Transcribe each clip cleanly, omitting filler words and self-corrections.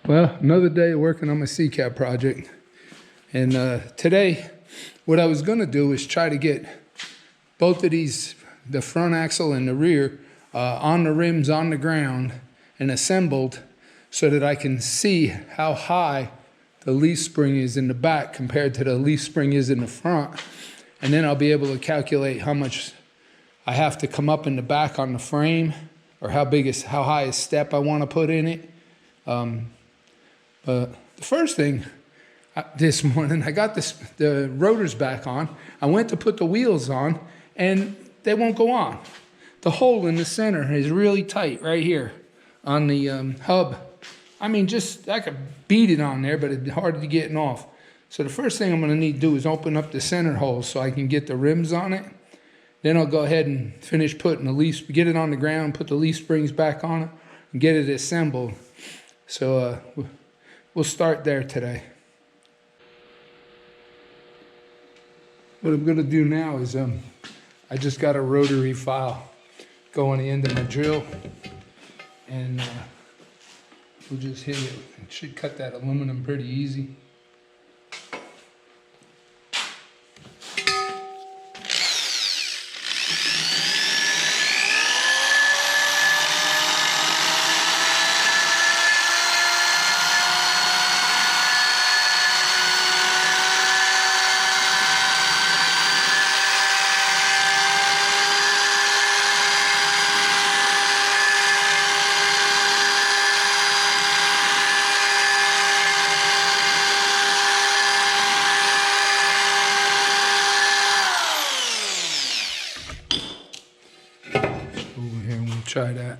Well, another day working on my C-Cap project. And today, what I was going to do is try to get both of these, the front axle and the rear, on the rims on the ground and assembled so that I can see how high the leaf spring is in the back compared to the leaf spring is in the front. And then I'll be able to calculate how much I have to come up in the back on the frame, or how high a step I want to put in it. But the first thing this morning, I got the rotors back on. I went to put the wheels on, and they won't go on. The hole in the center is really tight right here on the hub. I mean, I could beat it on there, but it's hard to get off. So the first thing I'm going to need to do is open up the center hole so I can get the rims on it. Then I'll go ahead and finish putting get it on the ground, put the leaf springs back on it, and get it assembled. So we'll start there today. What I'm going to do now is I just got a rotary file go on the end of my drill, and we'll just hit it. It should cut that aluminum pretty easy. Try that.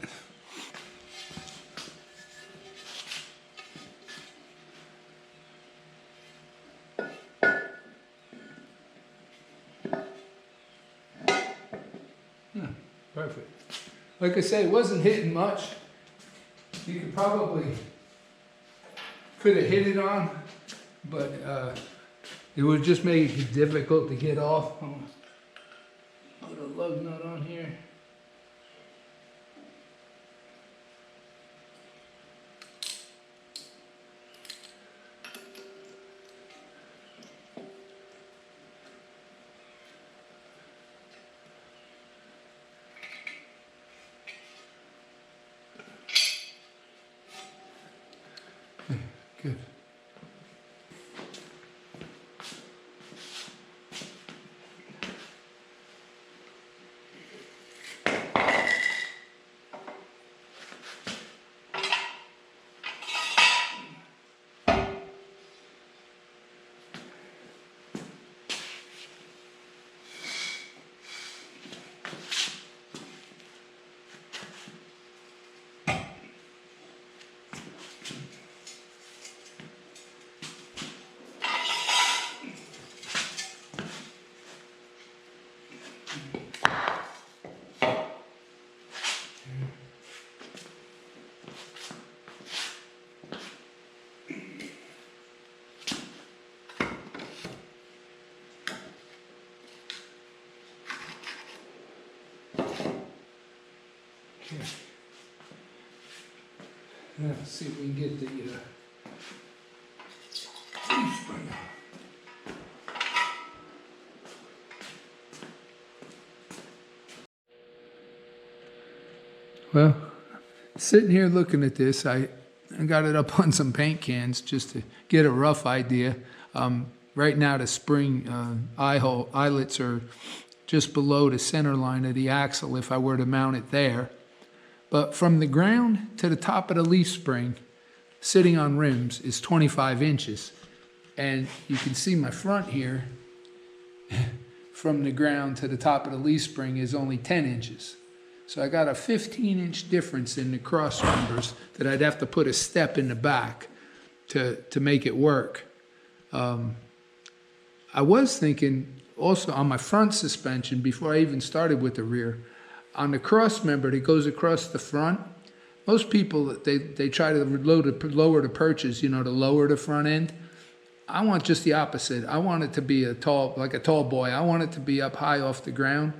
Perfect. Like I say, it wasn't hitting much. You could have hit it on, but it would just make it difficult to get off. Put a lug nut on here. Good. Okay. Now let's see if we can get the leaf spring out. Well, sitting here looking at this, I got it up on some paint cans just to get a rough idea. Right now the spring eyelets are just below the center line of the axle if I were to mount it there. But from the ground to the top of the leaf spring, sitting on rims, is 25 inches. And you can see my front here, from the ground to the top of the leaf spring, is only 10 inches. So I got a 15-inch difference in the cross members that I'd have to put a step in the back to make it work. I was thinking also on my front suspension, before I even started with the rear, on the cross member that goes across the front, most people, they try to lower the perches, to lower the front end. I want just the opposite. I want it to be like a tall boy. I want it to be up high off the ground.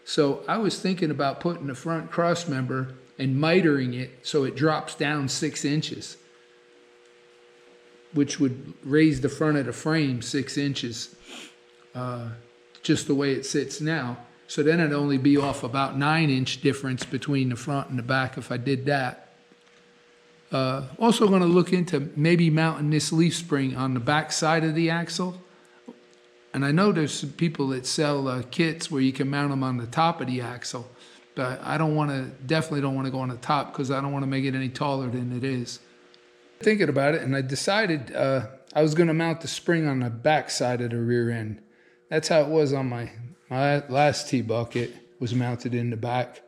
So I was thinking about putting the front cross member and mitering it so it drops down 6 inches. which would raise the front of the frame 6 inches, just the way it sits now. So then it'd only be off about 9-inch difference between the front and the back if I did that. Also going to look into maybe mounting this leaf spring on the back side of the axle. And I know there's some people that sell kits where you can mount them on the top of the axle, but I definitely don't want to go on the top because I don't want to make it any taller than it is. Thinking about it, and I decided I was going to mount the spring on the back side of the rear end. That's how it was on my last T-bucket, was mounted in the back.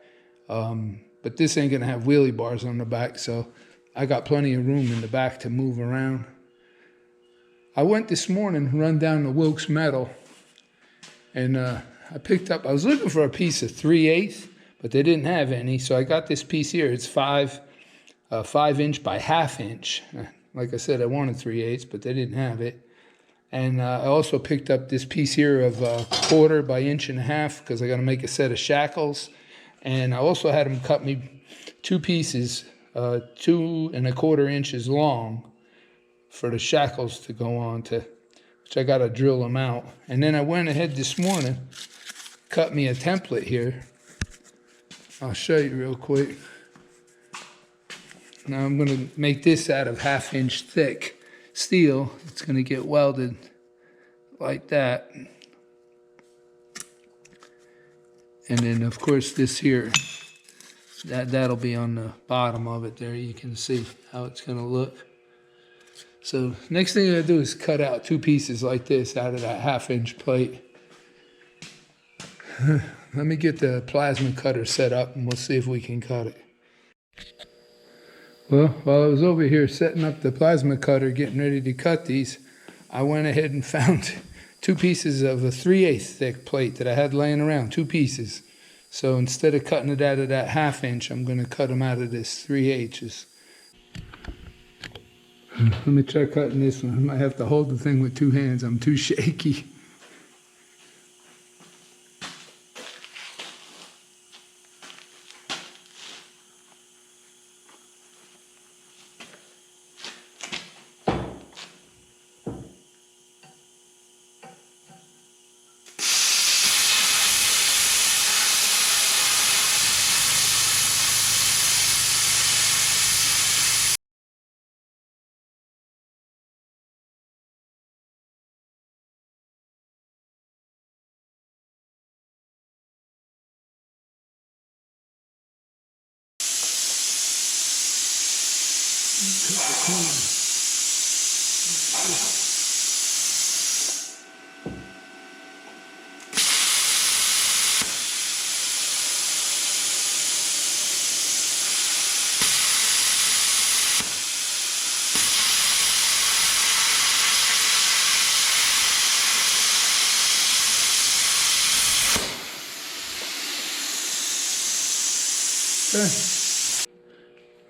But this ain't going to have wheelie bars on the back, so I got plenty of room in the back to move around. I went this morning, run down to Wilkes Metal, and I was looking for a piece of 3/8, but they didn't have any, so I got this piece here. It's 5-inch by 1/2 inch. Like I said, I wanted 3/8, but they didn't have it. And I also picked up this piece here of 1/4 by 1.5 inches because I got to make a set of shackles. And I also had them cut me 2 pieces, 2¼ inches long for the shackles to go on to, which I got to drill them out. And then I went ahead this morning, cut me a template here. I'll show you real quick. Now I'm going to make this out of 1/2 inch thick steel. It's going to get welded like that. And then of course this here, that'll be on the bottom of it there. You can see how it's going to look. So next thing I do is cut out 2 pieces like this out of that 1/2 inch plate. Let me get the plasma cutter set up and we'll see if we can cut it. Well, while I was over here setting up the plasma cutter, getting ready to cut these, I went ahead and found 2 pieces of a 3/8 thick plate that I had laying around, 2 pieces. So instead of cutting it out of that 1/2 inch, I'm going to cut them out of this 3/8. Let me try cutting this one. I might have to hold the thing with 2 hands. I'm too shaky.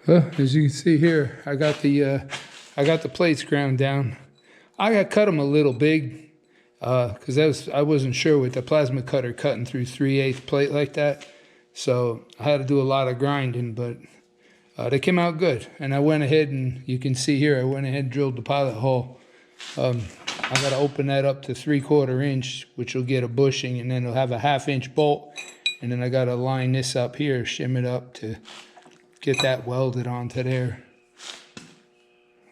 Well, as you can see here, I got the plates ground down. I cut them a little big because I wasn't sure with the plasma cutter cutting through 3/8 plate like that. So I had to do a lot of grinding, but they came out good. And I went ahead and you can see here, I went ahead and drilled the pilot hole. I got to open that up to 3/4 inch, which will get a bushing, and then it'll have a 1/2 inch bolt. And then I got to line this up here, shim it up to get that welded onto there.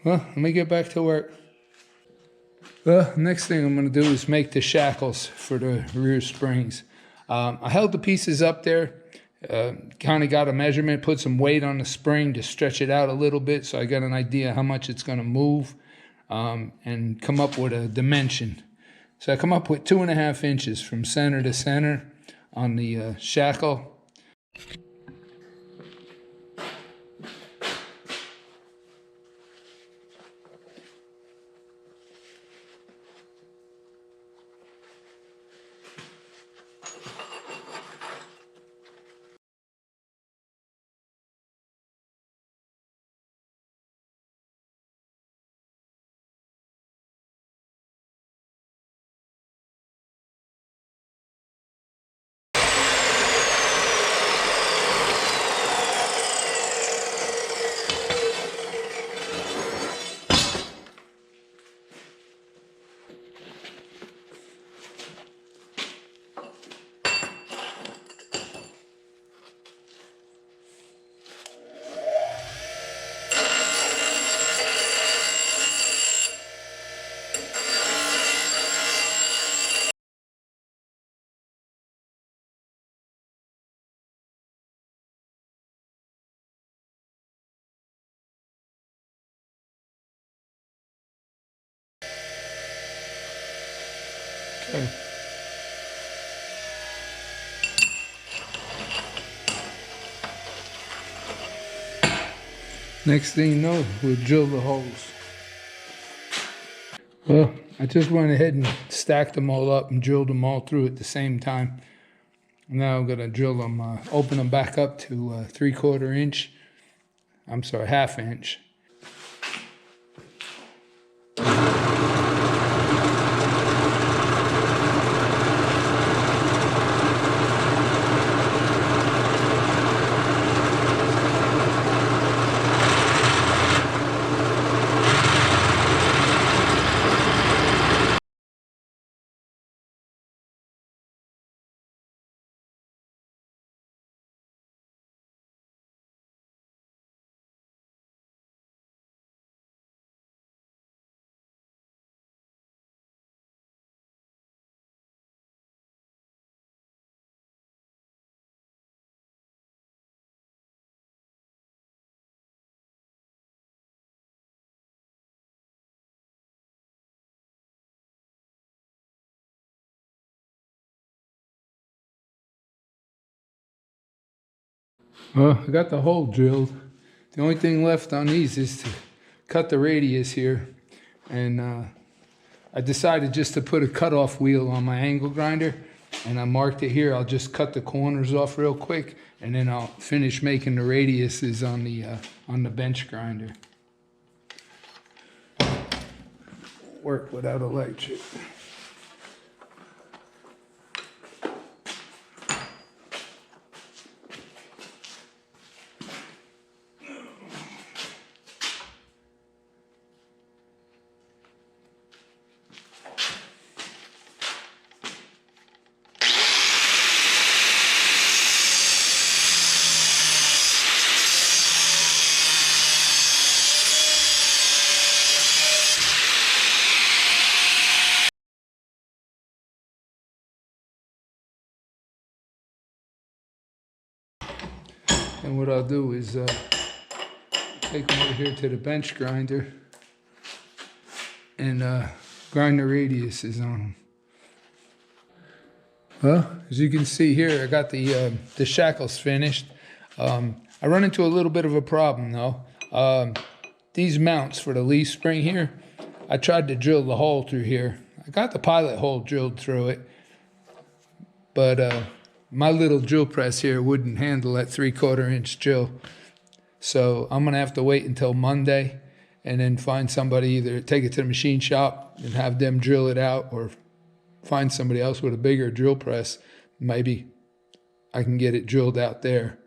Well, let me get back to work. Well, next thing I'm going to do is make the shackles for the rear springs. I held the pieces up there, kind of got a measurement, put some weight on the spring to stretch it out a little bit so I got an idea how much it's going to move, and come up with a dimension. So I come up with 2½ inches from center to center on the shackle. Okay. Next thing you know, we'll drill the holes. Well, I just went ahead and stacked them all up and drilled them all through at the same time. Now I'm gonna drill them, open them back up to 3/4 inch. I'm sorry, 1/2 inch. Well, I got the hole drilled. The only thing left on these is to cut the radius here. And I decided just to put a cutoff wheel on my angle grinder. And I marked it here. I'll just cut the corners off real quick. And then I'll finish making the radiuses on the bench grinder. Work without electric. And what I'll do is take them over here to the bench grinder and grind the radiuses on them. Well, as you can see here, I got the shackles finished. I run into a little bit of a problem though. These mounts for the leaf spring here, I tried to drill the hole through here. I got the pilot hole drilled through it, but my little drill press here wouldn't handle that 3/4 inch drill. So I'm gonna have to wait until Monday and then find somebody, either take it to the machine shop and have them drill it out, or find somebody else with a bigger drill press. Maybe I can get it drilled out there.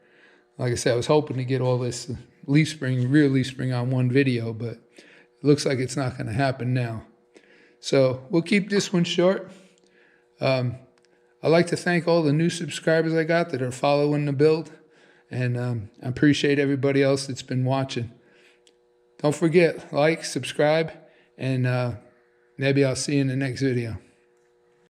Like I said, I was hoping to get all this leaf spring, rear leaf spring on one video, but it looks like it's not gonna happen now. So we'll keep this one short. I'd like to thank all the new subscribers I got that are following the build, and I appreciate everybody else that's been watching. Don't forget, like, subscribe, and maybe I'll see you in the next video.